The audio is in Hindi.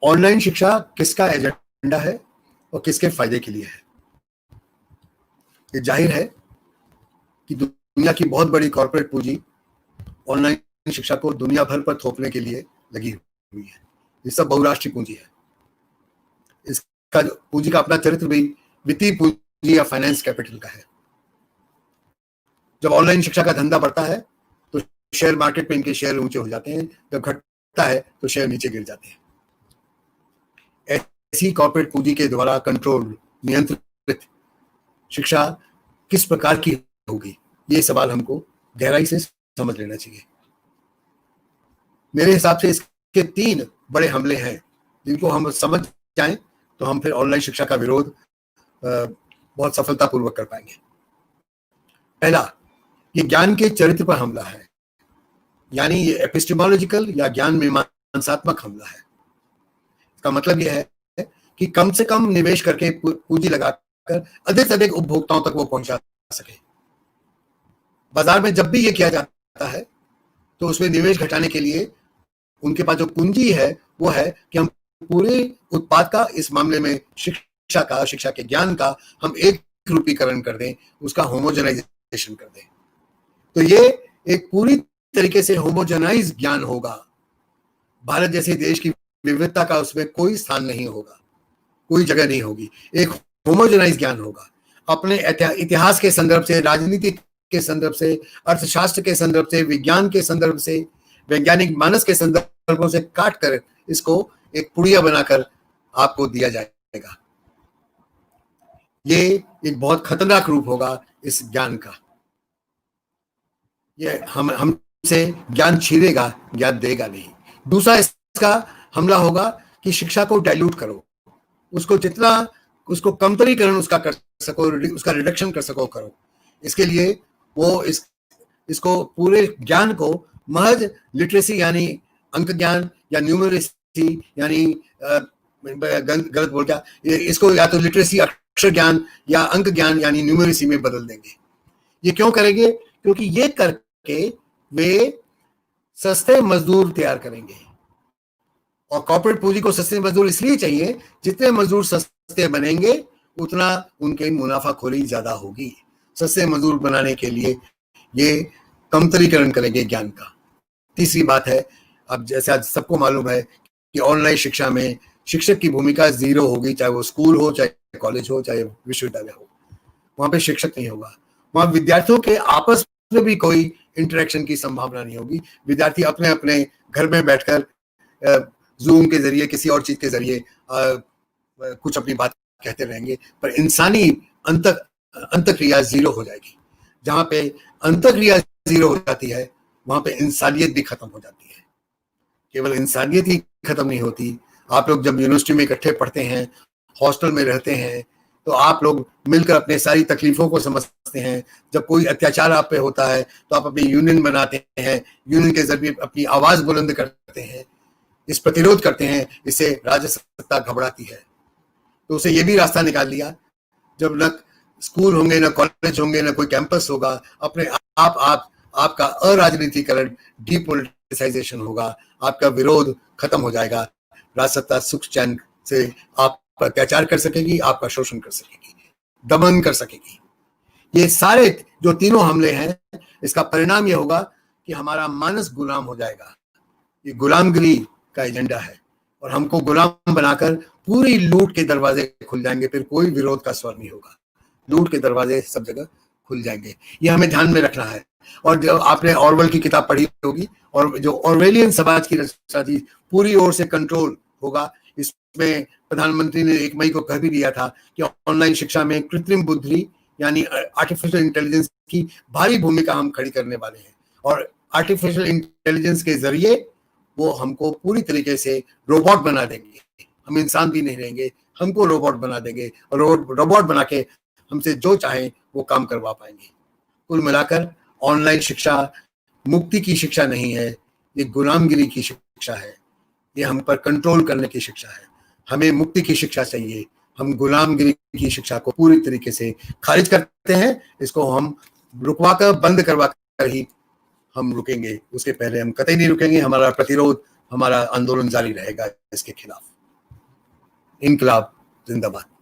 ऑनलाइन शिक्षा किसका एजेंडा है और किसके फायदे के लिए है? ये जाहिर है कि दुनिया की बहुत बड़ी कॉर्पोरेट पूंजी ऑनलाइन शिक्षा को दुनिया भर पर थोपने के लिए लगी हुई है। ये सब बहुराष्ट्रीय पूंजी है। इसका पूंजी का अपना चरित्र भी वित्तीय पूंजी या फाइनेंस कैपिटल का है। जब ऑनलाइन शिक्षा का धंधा बढ़ता है तो शेयर मार्केट में इनके शेयर ऊंचे हो जाते हैं, जब घटता है तो शेयर नीचे गिर जाते हैं। ऐसी कॉर्पोरेट पूंजी के द्वारा कंट्रोल नियंत्रित शिक्षा किस प्रकार की होगी, ये सवाल हमको गहराई से समझ लेना चाहिए। मेरे हिसाब से इसके 3 बड़े हमले हैं, जिनको हम समझ जाएं तो हम फिर ऑनलाइन शिक्षा का विरोध बहुत सफलतापूर्वक कर पाएंगे। पहला, ये ज्ञान के चरित्र पर हमला है, यानी ये एपिस्टेमोलॉजिकल या ज्ञान मीमांसात्मक हमला है। इसका मतलब यह है कि कम से कम निवेश करके पूंजी लगाकर अधिक से अधिक उपभोक्ताओं तक वो पहुंचा सके। बाजार में जब भी ये किया जाता है तो उसमें निवेश घटाने के लिए उनके पास जो पूंजी है वो है कि हम पूरे उत्पाद का, इस मामले में शिक्षा के ज्ञान का हम एक रूपीकरण कर दें, उसका होमोजेनाइजेशन कर दें। तो ये एक पूरी तरीके से होमोजेनाइज ज्ञान होगा। भारत जैसे देश की विविधता का उसमें कोई स्थान नहीं होगा, कोई जगह नहीं होगी। एक होमोजेनाइज ज्ञान होगा। अपने इतिहास के संदर्भ से, राजनीति के संदर्भ से, अर्थशास्त्र के संदर्भ से, विज्ञान के संदर्भ से, वैज्ञानिक मानस के संदर्भों से काट कर इसको एक पुड़िया बनाकर आपको दिया जाएगा। ये एक बहुत खतरनाक रूप होगा इस ज्ञान का। ये हमसे ज्ञान छीनेगा, ज्ञान देगा नहीं। दूसरा इसका हमला होगा कि शिक्षा को डाइल्यूट करो, उसको कमतरीकरण उसका कर सको, उसका रिडक्शन कर सको करो। इसके लिए वो इसको पूरे ज्ञान को महज लिटरेसी यानी अंक ज्ञान या न्यूमरेसी यानी गलत बोल गया, इसको या तो लिटरेसी अक्षर ज्ञान या अंक ज्ञान यानी न्यूमरेसी में बदल देंगे। ये क्यों करेंगे? क्योंकि ये करके वे सस्ते मजदूर तैयार करेंगे। और कॉर्पोरेट पूंजी को सस्ते मजदूर इसलिए चाहिए, जितने मजदूर सस्ते बनेंगे उतना उनके मुनाफाखोरी ज्यादा होगी। सस्ते मजदूर बनाने के लिए ये कमतरीकरण करेंगे ज्ञान का। तीसरी बात है, अब जैसे आज सबको मालूम है कि ऑनलाइन शिक्षा में शिक्षक की भूमिका 0 होगी, चाहे वो स्कूल हो, चाहे कॉलेज हो, चाहे विश्वविद्यालय हो। वहां पे शिक्षक नहीं होगा। वहां विद्यार्थियों के आपस में भी कोई इंटरेक्शन की संभावना नहीं होगी। विद्यार्थी अपने अपने घर में बैठकर जूम के जरिए, किसी और चीज के जरिए कुछ अपनी बात कहते रहेंगे, पर इंसानी अंतक्रिया 0 हो जाएगी। जहां पे अंतक्रिया 0 हो जाती है, वहां पे इंसानियत भी खत्म हो जाती है। केवल इंसानियत ही खत्म नहीं होती। आप लोग जब यूनिवर्सिटी में इकट्ठे पढ़ते हैं, हॉस्टल में रहते हैं, तो आप लोग मिलकर अपने सारी तकलीफों को समझते हैं। जब कोई अत्याचार आप पे होता है तो आप अपनी यूनियन बनाते हैं, यूनियन के जरिए अपनी आवाज बुलंद करते हैं, इस प्रतिरोध करते हैं। इससे राज्य सत्ता घबराती है। तो उसे ये भी रास्ता निकाल लिया, जब न स्कूल होंगे, न कॉलेज होंगे, न कोई कैंपस होगा, अपने आपका अराजनीतिकरण, डीपोलिटिसाइजेशन होगा। आपका विरोध खत्म हो जाएगा। राजसत्ता सुख चैन से आप पर अत्याचार कर सकेगी, आपका शोषण कर सकेगी, दमन कर सकेगी। ये सारे जो तीनों हमले हैं, इसका परिणाम ये होगा कि हमारा मानस गुलाम हो जाएगा। ये गुलामगिरी का एजेंडा है और हमको गुलाम बनाकर पूरी लूट के दरवाजे खुल जाएंगे। फिर कोई विरोध का स्वर नहीं होगा। लूट के दरवाजे सब जगह खुल जाएंगे। ये हमें ध्यान में रखना है। और जो आपने ऑरवेल की किताब पढ़ी होगी, और जो ऑरवेलियन समाज की रचना थी, पूरी ओर से कंट्रोल होगा। इसमें प्रधानमंत्री ने 1 मई को कह भी दिया था कि ऑनलाइन शिक्षा में कृत्रिम बुद्धि यानी आर्टिफिशियल इंटेलिजेंस की भारी भूमिका हम खड़ी करने वाले हैं। और आर्टिफिशियल इंटेलिजेंस के जरिए वो हमको पूरी तरीके से रोबोट बना देंगे। हम इंसान भी नहीं रहेंगे, हमको रोबोट बना देंगे और रोबोट बना के हमसे जो चाहे वो काम करवा पाएंगे। कुल मिलाकर ऑनलाइन शिक्षा मुक्ति की शिक्षा नहीं है, ये गुलामगिरी की शिक्षा है। ये हम पर कंट्रोल करने की शिक्षा है। हमें मुक्ति की शिक्षा चाहिए। हम गुलामगिरी की शिक्षा को पूरी तरीके से खारिज करते हैं। इसको हम रुकवा कर, बंद करवा कर ही हम रुकेंगे। उसके पहले हम कतई नहीं रुकेंगे। हमारा प्रतिरोध, हमारा आंदोलन जारी रहेगा इसके खिलाफ। इनकलाब जिंदाबाद।